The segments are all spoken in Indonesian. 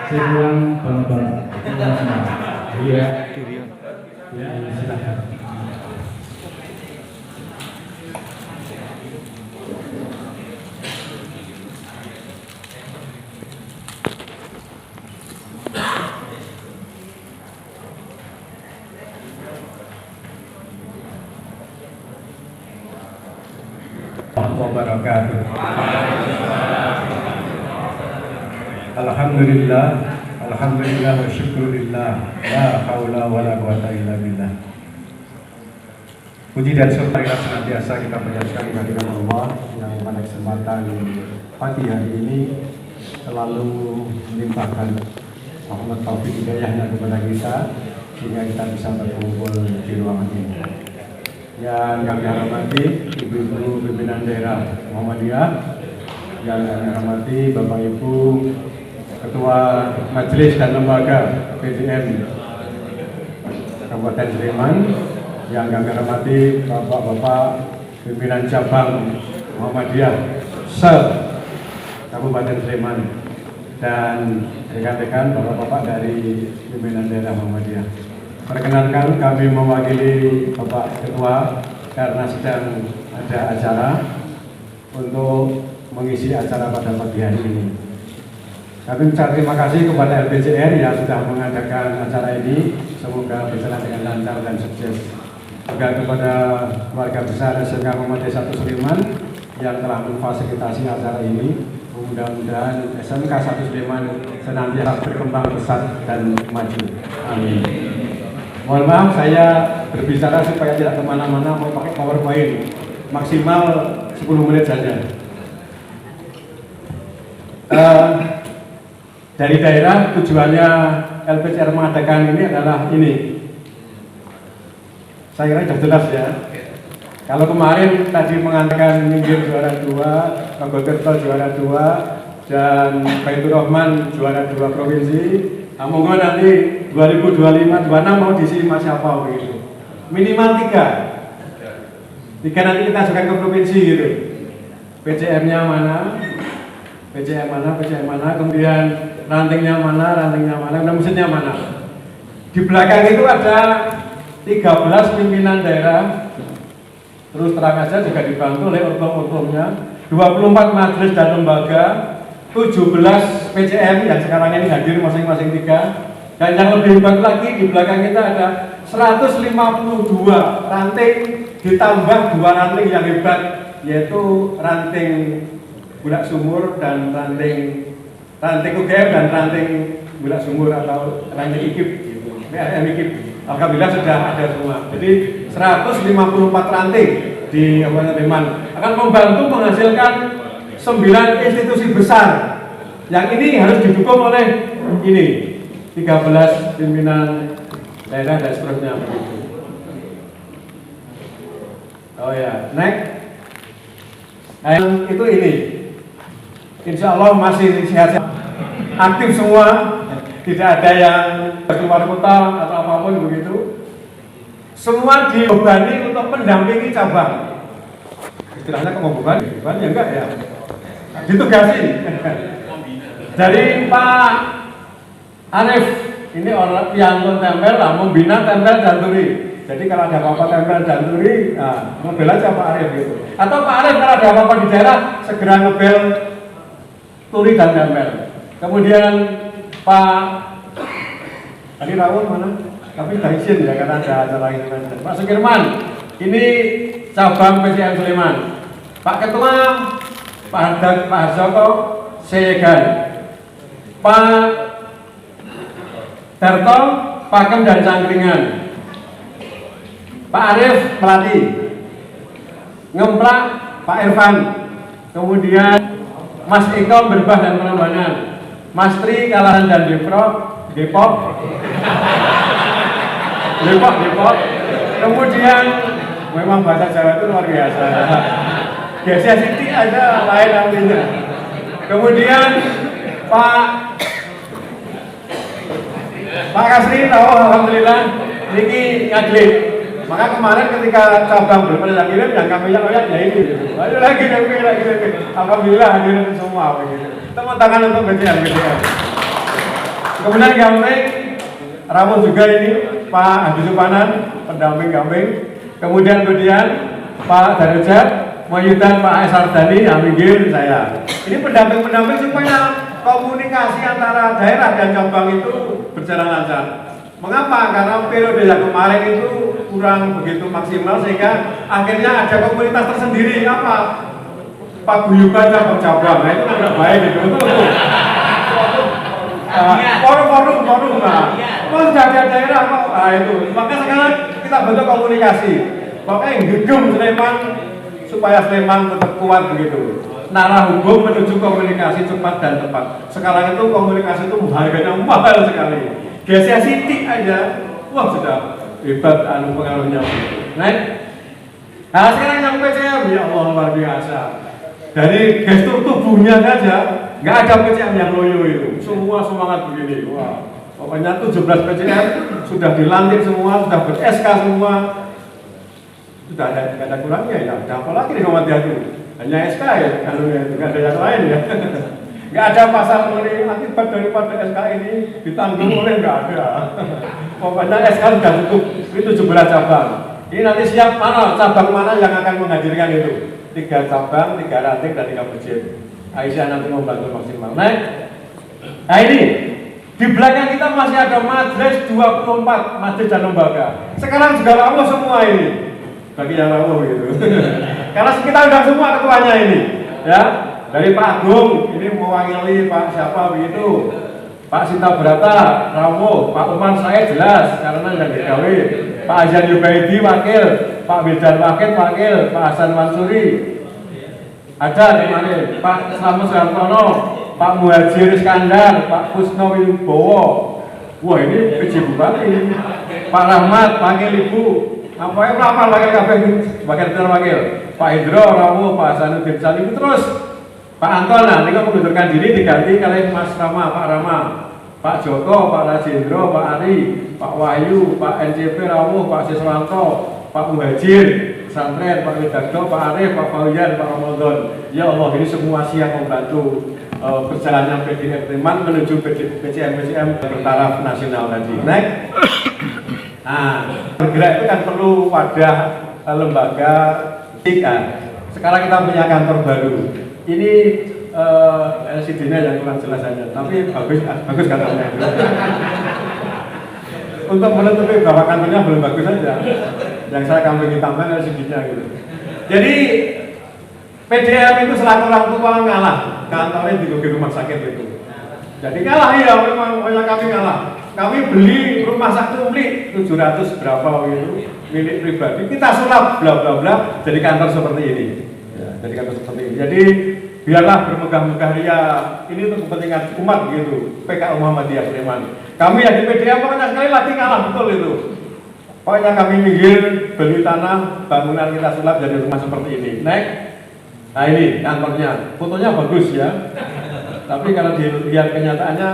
Saya bilang Bapak. Iya. Ya, silakan. Wabarakatuh. Alhamdulillah, alhamdulillah wa syukurillah, la haula wa la quwata illa billah. Puji dan syukur senantiasa kita panjatkan kehadirat Allah yang pada kesempatan pagi hari ini selalu melimpahkan rahmat taufik hidayahnya kepada kita sehingga kita bisa berkumpul di ruangan ini. Yang kami hormati Ibu-ibu pimpinan daerah Muhammadiyah, yang kami hormati Bapak Ibu Ketua Majelis dan Lembaga PDM Kabupaten Sleman, yang kami hormati Bapak-bapak pimpinan cabang Muhammadiyah se Kabupaten Sleman, dan rekan-rekan Bapak-bapak dari pimpinan daerah Muhammadiyah. Perkenankan kami mewakili Bapak Ketua karena sedang ada acara untuk mengisi acara pada pagi hari ini. Kami ucapkan terima kasih kepada LPCR yang sudah mengadakan acara ini. Semoga berjalan dengan lancar dan sukses. Juga kepada keluarga besar SMK Muhammadiyah 1 Sleman yang telah memfasilitasi acara ini. Mudah-mudahan SMK 1 Sleman senantiasa berkembang pesat dan maju. Amin. Mohon maaf saya berbicara supaya tidak kemana-mana, mau pakai PowerPoint maksimal 10 menit saja. Dari daerah tujuannya LPCR mengadakan ini adalah ini. Saya kira sudah jelas ya. Kalau kemarin tadi mengatakan Minggir juara 2, Logotirto juara 2, dan Baitur Rahman juara 2 provinsi. Monggo nanti 2025-26 mau diisi mas siapa begitu. Minimal 3 nanti kita ajukan ke provinsi gitu. PCM-nya mana, PCM mana, kemudian rantingnya mana, mesinnya mana. Di belakang itu ada 13 pimpinan daerah. Terus terang aja juga dibantu oleh ortom-ortomnya, 24 majelis dan lembaga, 17 PCM yang sekarang ini hadir masing-masing 3. Dan yang lebih hebat lagi di belakang kita ada 152 ranting ditambah 2 ranting yang hebat, yaitu ranting Bulak Sumur dan ranting UGM dan ranting Bulak Sumur atau ranting IKIP, PRM IKIP. Alhamdulillah sudah ada semua. Jadi 154 ranting di Kabupaten Sleman akan membantu menghasilkan 9 institusi besar. Yang ini harus didukung oleh ini 13 pimpinan daerah dan seterusnya. Oh ya, next. Itu ini. Insya Allah masih sehat-sehat, aktif semua, tidak ada yang keluar kota atau apapun begitu. Semua dibebani untuk mendampingi cabang. Istilahnya kok membebani? Beban ya enggak ya? Ditugasi. Dari Pak Arif, ini orang yang tempel lah, membina tempel dan turi. Jadi kalau ada apa-apa tempel dan turi, nah, ngebel aja Pak Arif gitu. Atau Pak Arif kalau ada apa-apa di daerah, segera ngebel turi dan tempel. Kemudian Pak Adi Rawon mana? Tapi sudah izin ya karena ada acara ini. Pak Sukirman, ini cabang PCM Sleman. Pak Ketua, Pak Harjoko, Seyegan. Pak Darto, Pakem dan Cangkringan. Pak Arif, Melati. Ngemplak, Pak Irfan. Kemudian Mas Eko, Berbah dan Perambanan. Mas Tri, Kalahan dan Depok. Kemudian memang bahasa Jawa itu luar biasa. Biasa Siti ada lain artinya. Kemudian Pak Kasri tahu alhamdulillah niki ngaglik. Maka kemarin ketika cabang berpelan kirim yang kami yang lihat ya ini. Ayo lagi. Alhamdulillah hadir semua begitu. Tepuk tangan untuk BCM. Kemudian Gamping, Rawuh juga ini Pak Hadi Supanan, pendamping Gamping. Kemudian Pak Darajat, Mayudan Pak Esardani, Aminggir saya. Ini pendamping-pendamping supaya komunikasi antara daerah dan cabang itu berjalan lancar. Mengapa? Karena periode yang kemarin itu kurang begitu maksimal sehingga akhirnya ada komunitas tersendiri. Apa? Pak Guyuban cabang, nah itu tidak baik gitu. Forum, nah. Kalau sudah ada daerah kok, nah itu. Maka sekarang kita bentuk komunikasi. Makanya gegem Sleman supaya Sleman tetap kuat begitu. Narah hukum menuju komunikasi cepat dan tepat. Sekarang itu komunikasi itu harganya mahal sekali. Geser sitik aja, wah sudah hebat pengaruhnya. Nah sekarang yang PCM, ya Allah luar biasa. Dari gestur tubuhnya saja, nggak ada PCM yang loyo itu. Semua semangat begini. Wah, pokoknya 17 PCM sudah dilantik semua, sudah ber-SK semua. Sudah ada kurangnya ya. Ada apa lagi nih Muhammad Yadu? Hanya SK ya, kalau nggak ada yang lain ya. Nggak ada pasal mengenai akibat daripada SK ini ditanggung oleh nggak ada. Pokoknya SK sudah cukup. Itu 17 cabang. Ini nanti siap mana cabang mana yang akan menghadirkan itu? 3 cabang, 3 ranting dan 3 masjid. Aisyah nanti membantu maksimal. Nah ini di belakang kita masih ada majelis 24 masjid dan lembaga. Sekarang juga rawuh semua ini. Bagi yang rawuh gitu. Karena kita udah semua ketuanya ini, ya. Dari Pak Agung ini mewakili Pak siapa begitu. Pak Sinta Brata, rawuh. Pak Umar saya jelas karena yang digawe. Pak Azan Yubaidi wakil, Pak Wildan wakil, Pak Hasan Mansuri. Ada di mana? Pak Slamet Sartono, Pak Muhajir Iskandar, Pak Kusno Wibowo. Wah ini PJ Bupati. Pak Rahmat, wakil Ibu. Apa yang rapal wakil wakil Pak Hendro, rawuh, Pak Hasanuddin Salim terus. Pak Anton, nah ini mengundurkan diri diganti oleh Mas Rama, Pak Rama, Pak Joko, Pak Rajendro, Pak Ari, Pak Wahyu, Pak NCP rawuh, Pak Siswanto, Pak Muhajir, Santren, Pak Widardo, Pak Arif, Pak Fauyan, Pak Ramadan. Ya Allah, ini semua siap membantu perjalanan PDM Sleman menuju PCM bertaraf nasional tadi. Nah, bergerak itu kan perlu wadah lembaga kan. Sekarang kita punya kantor baru. Ini LCD-nya yang kurang jelas saja, tapi bagus kantornya. Untuk menutupi bahwa kantornya belum bagus saja. Yang saya kambing tambah LCD-nya gitu. Jadi PDM itu selaku orang tua ngalah, kantornya di rumah sakit itu. Jadi kalah ya, memang kami kalah. Kami beli rumah sakit milik 700 berapa gitu, milik pribadi. Kita sulap bla bla bla jadi kantor seperti ini. Ya, jadi kantor seperti ini. Jadi biarlah bermegah-megah ria. Ini untuk kepentingan umat gitu. PKU Muhammadiyah Sleman. Kami yang di PDM pokoknya sekali lagi kalah betul itu. Pokoknya kami minggir beli tanah, bangunan kita sulap jadi rumah seperti ini. Nah ini kantornya, fotonya bagus ya. Tapi kalau dilihat kenyataannya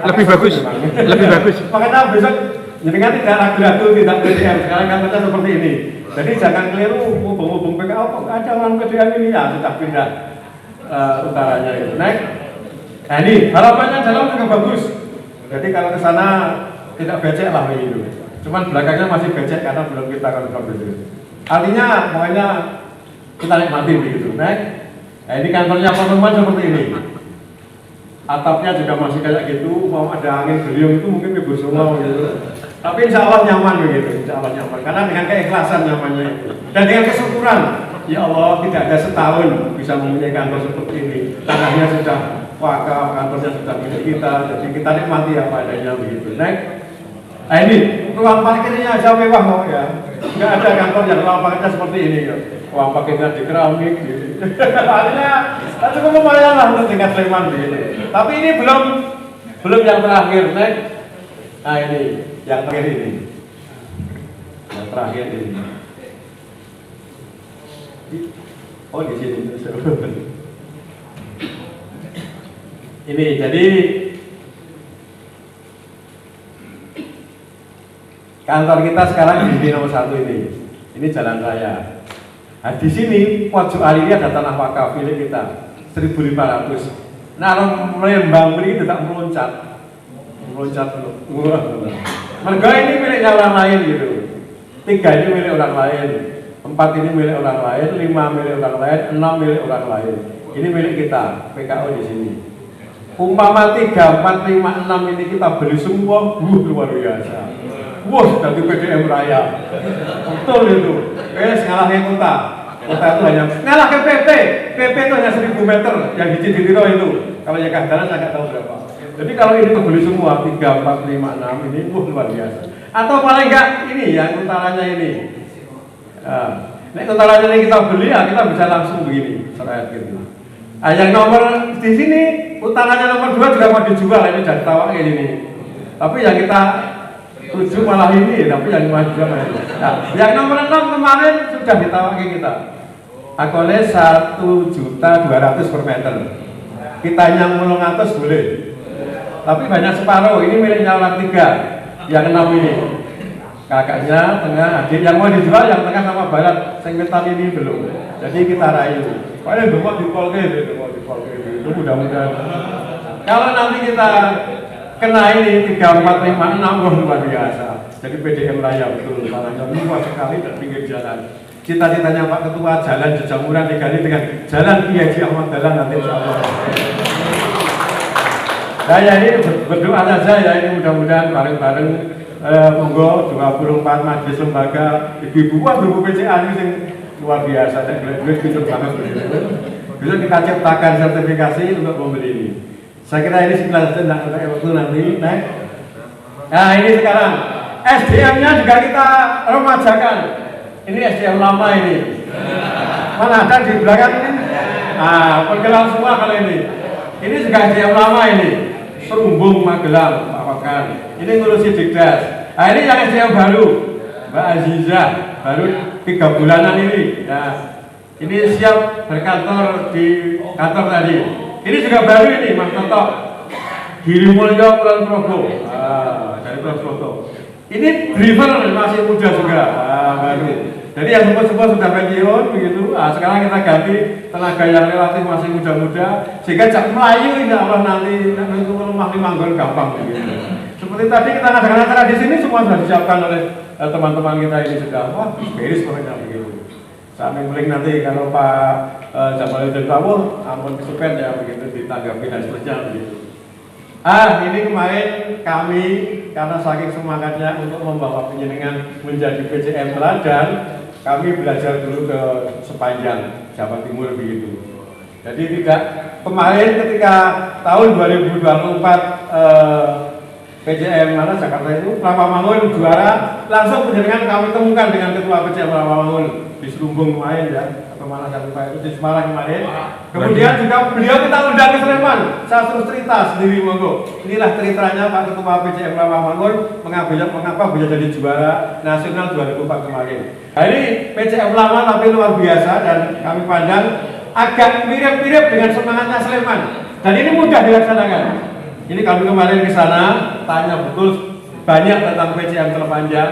lebih bagus, lebih bagus. Makanya besok jenengan tidak ragu-ragu tidak PDM. Sekarang kantornya seperti ini. Jadi jangan keliru hubung-hubung PKO kok ada orang PDM ini ya sudah pindah utaranya itu. Nah ini harapannya dalam juga bagus. Jadi kalau ke sana tidak becek lah itu. Cuman belakangnya masih becek karena belum kita kontrol itu. Artinya pokoknya kita nikmati begitu. Nah ini kantornya Panuman seperti ini. Atapnya juga masih kayak gitu, mau ada angin beliung itu mungkin ibu semua gitu. Tapi insya Allah nyaman begitu, insya Allah nyaman. Karena dengan keikhlasan nyamannya itu. Dan dengan kesyukuran, ya Allah tidak ada setahun bisa mempunyai kantor seperti ini. Tanahnya sudah wakaf, kantornya sudah milik kita, jadi kita nikmati apa adanya begitu. Nah ini ruang parkirnya aja mewah kok ya. Nggak ada kantor yang ruang parkirnya seperti ini ya. Ruang parkirnya di keramik gitu. Artinya cukup lumayan lah untuk tingkat Sleman gitu. Tapi ini belum yang terakhir, nah ini yang terakhir ini, yang terakhir ini. Oh di sini. Ini jadi kantor kita sekarang di nomor 1 ini. Ini jalan raya. Nah di sini pojok kali ini ada tanah wakaf milik kita 1.500. Nah, melembang ini tidak meloncat. meloncat dulu. Wah, mereka ini miliknya orang lain gitu. 3 ini milik orang lain, 4 ini milik orang lain, 5 milik orang lain, 6 milik orang lain. Ini milik kita, PKO di sini. Umpama 3, 4, 5, 6 ini kita beli semua, luar biasa. Wah, dari PDM Raya. Betul itu. Ngalahnya kota. Kota itu hanya ngalahnya PP. PP itu hanya 1000 meter yang di Ciditiro itu. Kalau yang Kahdaran saya nggak tahu berapa. Jadi kalau ini kebeli semua 3, 4, 5, 6 ini luar biasa. Atau paling enggak ini yang utaranya ini. Nah, utaranya ini kita beli ya kita bisa langsung begini, seret gitu. Yang nomor di sini utaranya nomor 2 juga mau dijual ini jadi tawaknya ini. Tapi yang kita tuju malah ini, tapi yang maju malah ini. Nah, yang nomor 6 kemarin sudah ditawaki kita. Akole 1.200.000 per meter. Kita yang 800 boleh. Tapi banyak separuh, ini miliknya orang 3. Yang 6 ini. Kakaknya, tengah, adik. Yang mau dijual yang tengah sama barat. Yang metal ini belum. Jadi kita rayu. Paling belum dipolke itu mudah-mudahan. Kalau nanti kita kena ini 3, 4, 5, 6 luar biasa. Jadi PDM Raya betul, salahnya luas sekali dan pinggir jalan. Cita-citanya Pak Ketua jalan Jejamuran diganti dengan jalan Kiai Haji Ahmad Dahlan nanti insya Allah. Nah ya ini berdoa saja ya ini mudah-mudahan bareng-bareng monggo 24 majelis lembaga ibu-ibu guru PCA ini luar biasa dan duit pintar banget. Bisa kita ciptakan sertifikasi untuk membeli ini. Saya kira ini sekilas saja waktu nanti naik. Nah ini sekarang SDM-nya juga kita remajakan. Ini SDM lama ini. Mana ada di belakang ini? Nah, perkenalan semua kalau ini. Ini juga SDM lama ini. Serumbung Magelang, Pak Wakan. Ini ngurusi Dikdas. Nah ini yang SDM baru, Mbak Azizah, baru 3 bulanan ini. Nah, ini siap berkantor di kantor tadi. Ini juga baru ini, Mas Toto. Girimulyo Kulon Progo. Dari Kulon Progo. Ini driver masih muda juga, baru. Jadi yang sempat sudah pensiun begitu. Sekarang kita ganti tenaga yang relatif masih muda-muda sehingga jak Melayu insya Allah nanti itu rumah di Manggon gampang begitu. Seperti tadi kita ngadakan acara di sini semua sudah disiapkan oleh teman-teman kita ini sudah. Wah, beres pokoknya begitu. Sampai paling nanti kalau Pak Jamaluddin Tawuh ampun kesupen ya begitu ditanggapi dan seterusnya begitu. Ini kemarin kami karena saking semangatnya untuk membawa penjenengan menjadi PCM teladan, kami belajar dulu ke sepanjang Jawa Timur begitu. Jadi tidak kemarin ketika tahun 2024 PCM mana Jakarta itu Rawamangun juara, langsung penjenengan kami temukan dengan ketua PCM Rawamangun di Serumbung kemarin ya, atau mana saya lupa itu di Semarang kemarin. Kemudian juga beliau kita undang ke Sleman. Saya terus cerita sendiri monggo. Inilah ceritanya Pak Ketua PCM Rawamangun mengapa bisa jadi juara nasional 2004 kemarin. Nah, ini PCM lama tapi luar biasa dan kami pandang agak mirip-mirip dengan semangatnya Sleman. Dan ini mudah dilaksanakan. Ini kami kemarin ke sana tanya betul banyak tentang PCM terpanjang.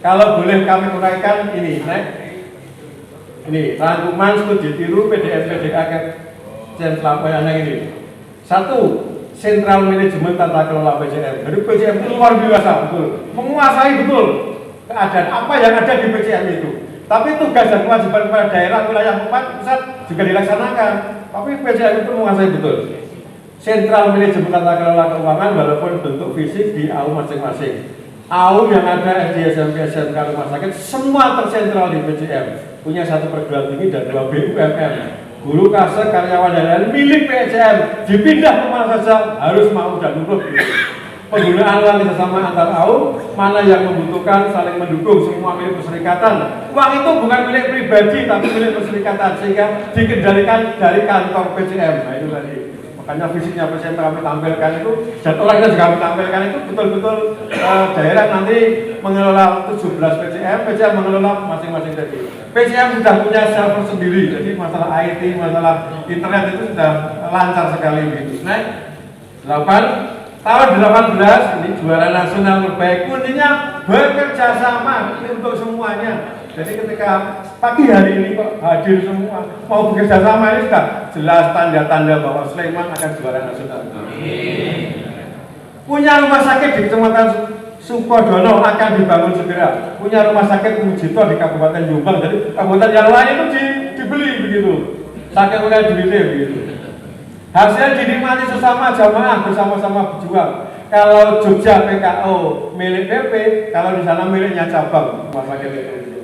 Kalau boleh kami uraikan ini, ini rangkuman studi tiru PDM PDA PCM selama ini. 1. Sentral Manajemen Tata Kelola PCM. Jadi PCM itu luar biasa betul, menguasai betul keadaan apa yang ada di PCM itu. Tapi tugas dan kewajiban pada daerah wilayah pusat juga dilaksanakan. Tapi PCM itu menguasai betul. Sentral Manajemen Tata Kelola Keuangan walaupun bentuk fisik di AU masing-masing. AU yang ada SD, SMP, SMK, rumah sakit semua tersentral di PCM. Punya 1 perguruan tinggi dan 2 BUMN. Guru, kasek, karyawan dan lain milik PCM. Dipindah kemana saja harus mau dan nurut. Penggunaan uang kerjasama antar AU, mana yang membutuhkan saling mendukung, semua milik perserikatan. Uang itu bukan milik pribadi tapi milik perserikatan sehingga dikendalikan dari kantor PCM. Nah itu tadi. Makanya fisiknya PCM kami tampilkan itu dan orang kita juga kami tampilkan itu betul-betul daerah nanti mengelola 17 PCM mengelola masing-masing tadi. PCM sudah punya server sendiri, jadi masalah IT, masalah internet itu sudah lancar sekali begitu. Nah, 8 tahun 18 ini juara nasional terbaik, kuncinya bekerja sama untuk semuanya. Jadi ketika pagi hari ini kok hadir semua mau bekerja sama ini sudah jelas tanda-tanda bahwa Sleman akan juara nasional. Punya rumah sakit di Kecamatan Sukodono akan dibangun segera. Punya rumah sakit Mujito di Kabupaten Jombang. Jadi kabupaten yang lain itu dibeli begitu. Sakit mulai duitnya begitu. Hasil dinikmati sesama jamaah bersama-sama berjuang. Kalau Jogja PKO milik PP, kalau di sana miliknya cabang rumah sakit itu.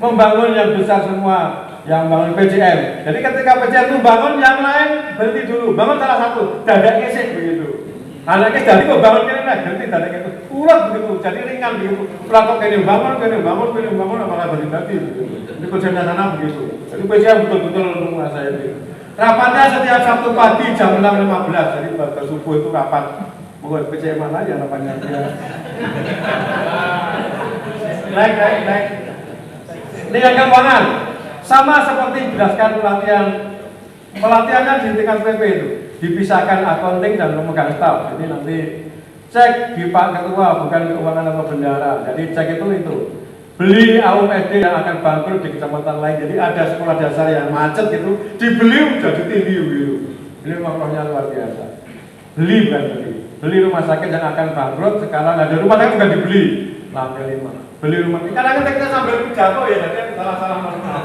Membangun yang besar semua, yang bangun PJM. Jadi ketika PJM itu bangun, yang lain berhenti dulu. Bangun salah satu, dadak esek begitu. Anaknya jadi kok bangun kene nek ganti dadak itu. Urat begitu, jadi ringan begitu. Pelakok kene bangun apakah bagi-bagi begitu. Ini kerjanya sana begitu. Jadi PJM betul-betul menguasai itu. Rapatnya setiap Sabtu pagi jam 6.15. Jadi pada subuh itu rapat. Mungkin PJM mana ya rapatnya dia. Naik. Ini yang keuangan. Sama seperti jelaskan pelatihannya di tingkat PP itu. Dipisahkan accounting dan pemegang staf. Jadi nanti cek di Pak Ketua, bukan keuangan atau bendara. Jadi cek itu. Beli AUM SD yang akan bangkrut di kecamatan lain. Jadi ada sekolah dasar yang macet gitu, dibeli jadi tinggi gitu. Ini memang rohnya luar biasa. Beli bukan beli. Beli rumah sakit yang akan bangkrut, sekarang ada rumah sakit juga dibeli. Lantai 5. Beli rumah. Kadang-kadang kita sambil jatuh ya, jadi salah-salah masalah.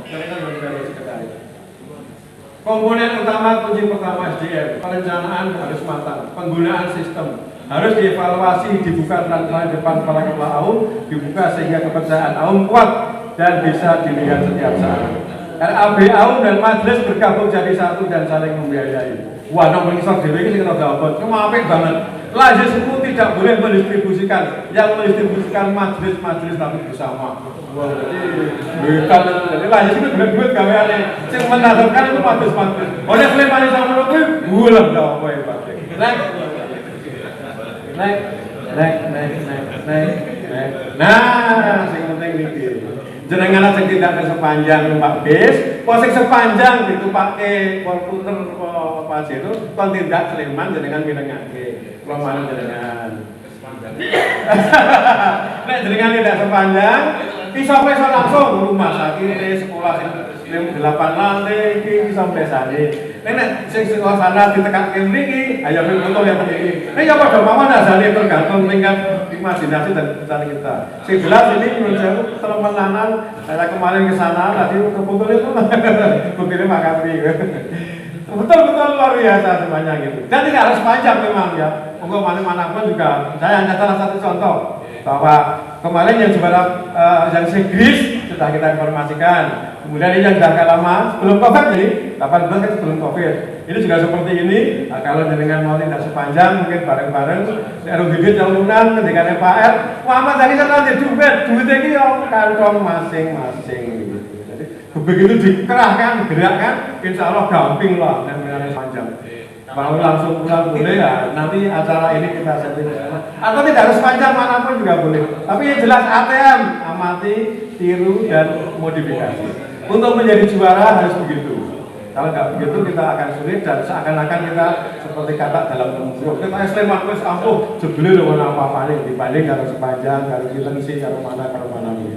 Jadi kan baru sekali. Komponen utama kunci pertama SDM, perencanaan harus matang, penggunaan sistem harus dievaluasi, dibuka transparan depan para kepala AUM, dibuka sehingga kepercayaan AUM kuat dan bisa dilihat setiap saat. RAB AUM dan majelis bergabung jadi satu dan saling membiayai. Wah, nomor kisah dewe ini kita dapat, cuma apik banget. Majelismu tidak boleh mendistribusikan, yang mendistribusikan majelis tapi bersama. Wah, jadi majelis itu duit gaweane. Sing menasarkan itu majelis. Oleh klaimane sama kuwi, bulan dah apa ya, Pak. Naik. Nah, sing penting niki. Jenengan sing tidak sepanjang numpak bis, kok sing sepanjang ditupake komputer apa aja itu, kon tindak Sleman jenengan milengake. Kula manut jenengan. Nek jenengan tidak sepanjang, bisa langsung rumah sakit, sekolah sing 8 lantai iki bisa pesane. Nek sing sekolah sana ditekake mriki, ayo betul ya begini. Nek ya padha mawon asale tergantung tingkat imajinasi dan pencarian kita. Sing jelas ini menurut saya teman-teman saya kemarin ke sana tadi betul itu begini makasih. Betul-betul luar biasa semuanya gitu. Dan tidak harus panjang memang ya. Untuk mana-mana pun juga. Saya hanya salah satu contoh bahwa kemarin yang juara yang Inggris sudah kita informasikan. Kemudian ini yang agak lama sebelum COVID ini, 18 kan sebelum COVID. Ini juga seperti ini. Nah, kalau jenengan mau tidak sepanjang mungkin bareng-bareng. RUGD tahunan ketika PR, Muhammad tadi saya nanti duit ini kantong masing-masing. Begitu dikerahkan, gerakkan, insya Allah gamping lah dan panjang. Kalau langsung pulang boleh ya, nanti acara ini kita setting. Atau tidak harus panjang manapun juga boleh. Tapi yang jelas ATM, amati, tiru dan modifikasi. Untuk menjadi juara harus begitu. Kalau nggak begitu kita akan sulit dan seakan-akan kita seperti kata dalam temuruk. Kita Sleman wis ampuh jebule lho apa-apa nih dibanding kalau sepanjang, kalau intensi, kalau mana ini.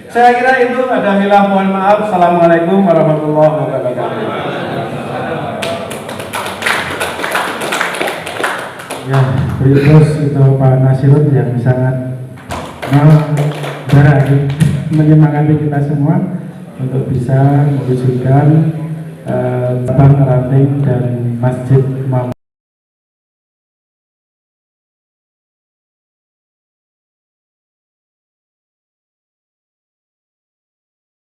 Saya kira itu ada hilang, mohon maaf. Assalamualaikum warahmatullahi wabarakatuh. Ya, terus itu Pak Nasirun yang sangat menyemangati kita semua untuk bisa mewujudkan bank ranting dan masjid